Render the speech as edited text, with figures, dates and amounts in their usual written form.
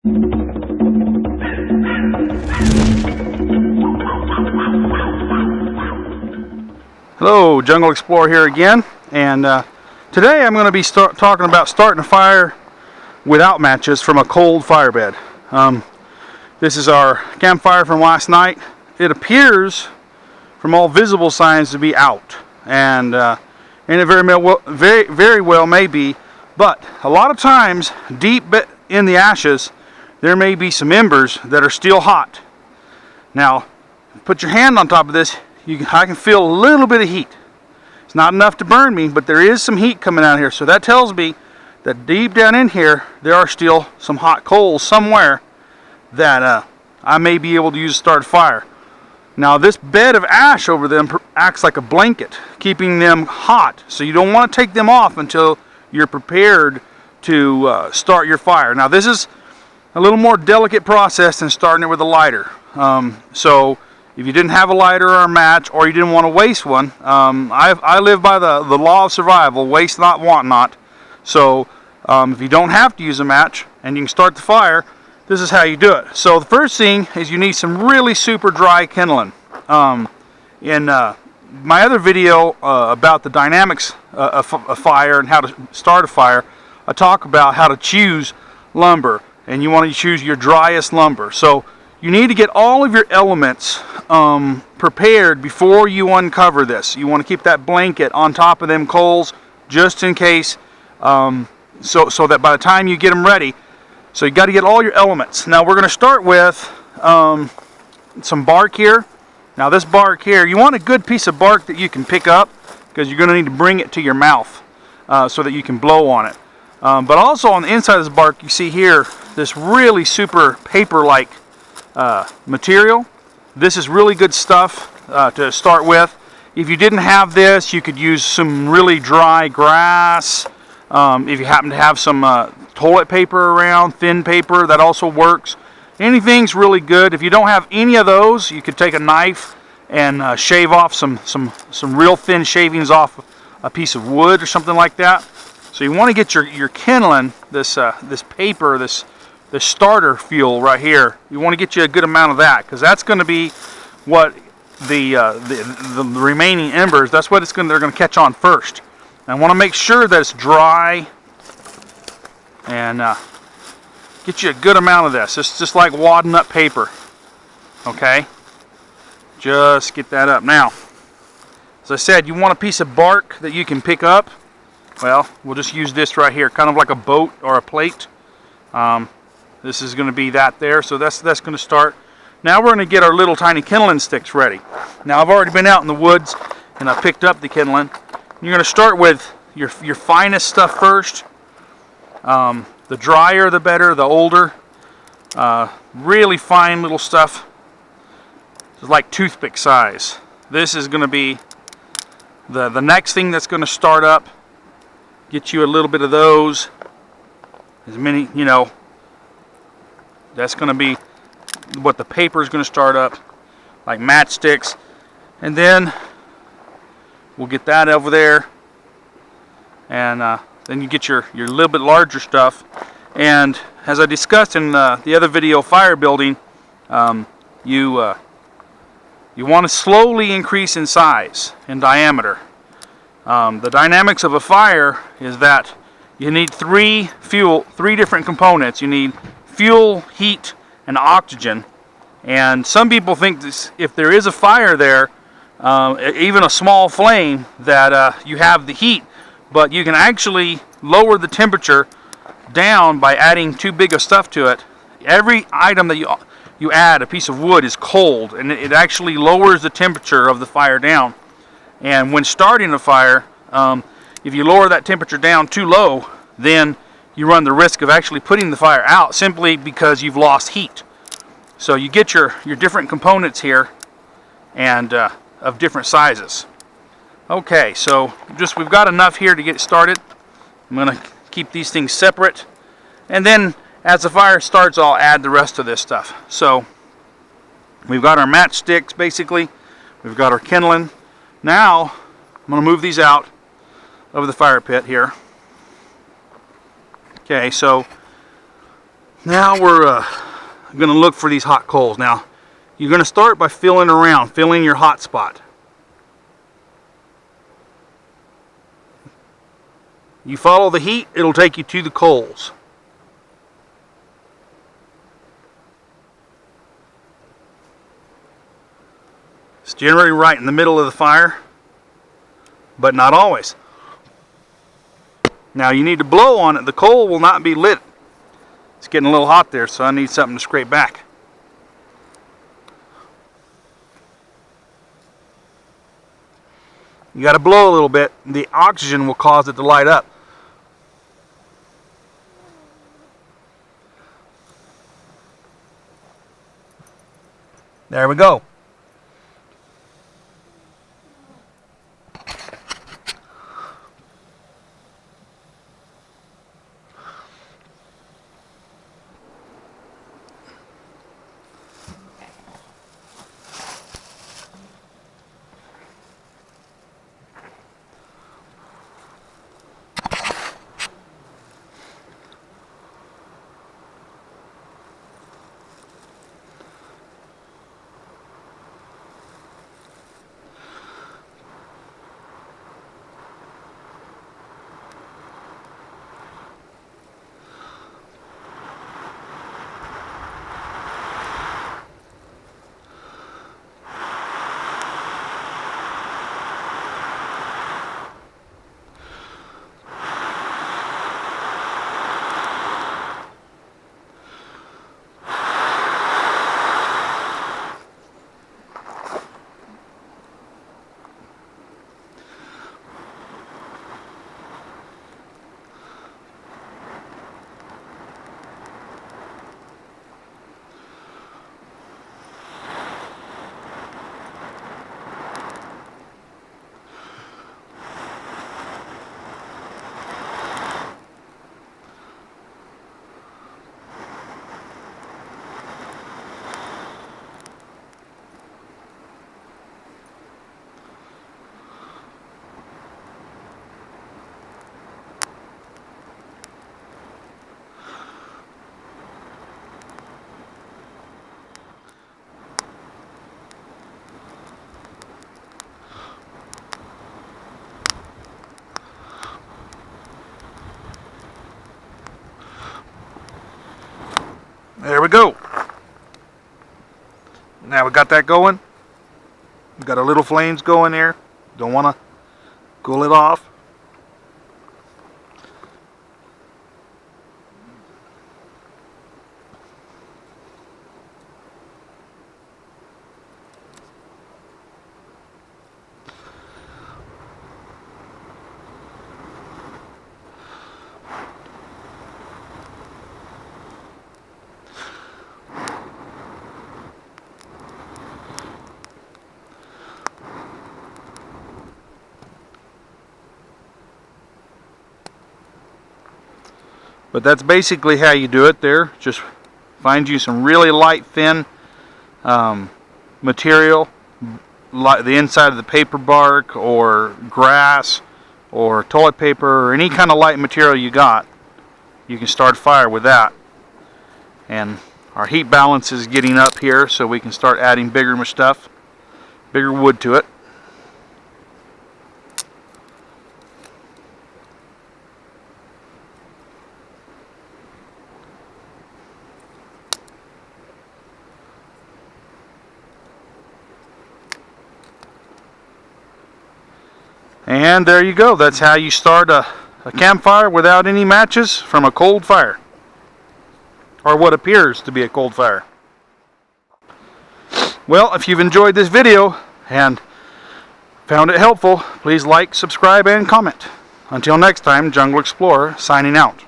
Hello, Jungle Explorer here again, and today I'm going to be talking about starting a fire without matches from a cold firebed. This is our campfire from last night. It appears from all visible signs to be out, and it very well may be, but a lot of times deep in the ashes there may be some embers that are still hot. Now put your hand on top of this. I can feel a little bit of heat. It's not enough to burn me, but there is some heat coming out here. So that tells me that deep down in here, there are still some hot coals somewhere that I may be able to use to start a fire. Now this bed of ash over them acts like a blanket, keeping them hot. So you don't want to take them off until you're prepared to start your fire. Now this is a little more delicate process than starting it with a lighter. So if you didn't have a lighter or a match, or you didn't want to waste one, I live by the law of survival: waste not, want not. So if you don't have to use a match and you can start the fire, this is how you do it. So the first thing is you need some really super dry kindling. In my other video about the dynamics of a fire and how to start a fire, I talk about how to choose lumber, and you want to choose your driest lumber. So you need to get all of your elements prepared before you uncover this. You want to keep that blanket on top of them coals just in case, so that by the time you get them ready, so you got to get all your elements. Now we're going to start with some bark here. Now this bark here, you want a good piece of bark that you can pick up, because you're going to need to bring it to your mouth so that you can blow on it. But also on the inside of this bark, you see here this really super paper-like material. This is really good stuff to start with. If you didn't have this, you could use some really dry grass. If you happen to have some toilet paper around, thin paper, that also works. Anything's really good. If you don't have any of those, you could take a knife and shave off some real thin shavings off a piece of wood or something like that. So you want to get your kindling, this paper, this starter fuel right here. You want to get you a good amount of that, because that's going to be what the remaining embers, that's what they're going to catch on first. And I want to make sure that it's dry, and get you a good amount of this. It's just like wadding up paper. Okay, just get that up. Now, as I said, you want a piece of bark that you can pick up. Well, we'll just use this right here, kind of like a boat or a plate. This is going to be that there, so that's going to start. Now we're going to get our little tiny kindling sticks ready. Now I've already been out in the woods and I picked up the kindling. You're going to start with your finest stuff first. The drier the better, the older. Really fine little stuff. It's like toothpick size. This is going to be the next thing that's going to start up. Get you a little bit of those. As many, that's going to be what the paper is going to start up, like matchsticks. And then we'll get that over there. And then you get your little bit larger stuff. And as I discussed in the other video, fire building, you want to slowly increase in size, in diameter. The dynamics of a fire is that you need three different components. You need fuel, heat, and oxygen. And some people think this, if there is a fire there, even a small flame, that you have the heat, but you can actually lower the temperature down by adding too big of stuff to it. Every item that you add, a piece of wood, is cold, and it actually lowers the temperature of the fire down. And when starting a fire, if you lower that temperature down too low, then you run the risk of actually putting the fire out, simply because you've lost heat. So you get your different components here, and of different sizes. Okay, so we've got enough here to get started. I'm going to keep these things separate, and then as the fire starts, I'll add the rest of this stuff. So we've got our matchsticks, basically. We've got our kindling. Now I'm going to move these out of the fire pit here. Okay, so Now we're going to look for these hot coals. Now, you're going to start by feeling around, feeling your hot spot. You follow the heat, it'll take you to the coals. It's generally right in the middle of the fire, but not always. Now you need to blow on it. The coal will not be lit. It's getting a little hot there, so I need something to scrape back. You got to blow a little bit. The oxygen will cause it to light up. There we go. There we go. Now we got that going. We got our little flames going there. Don't want to cool it off. But that's basically how you do it there. Just find you some really light, thin material, like the inside of the paper bark or grass or toilet paper or any kind of light material you got. You can start a fire with that. And our heat balance is getting up here, so we can start adding bigger stuff, bigger wood to it. And there you go. That's how you start a campfire without any matches from a cold fire. Or what appears to be a cold fire. Well, if you've enjoyed this video and found it helpful, please like, subscribe, and comment. Until next time, Jungle Explorer signing out.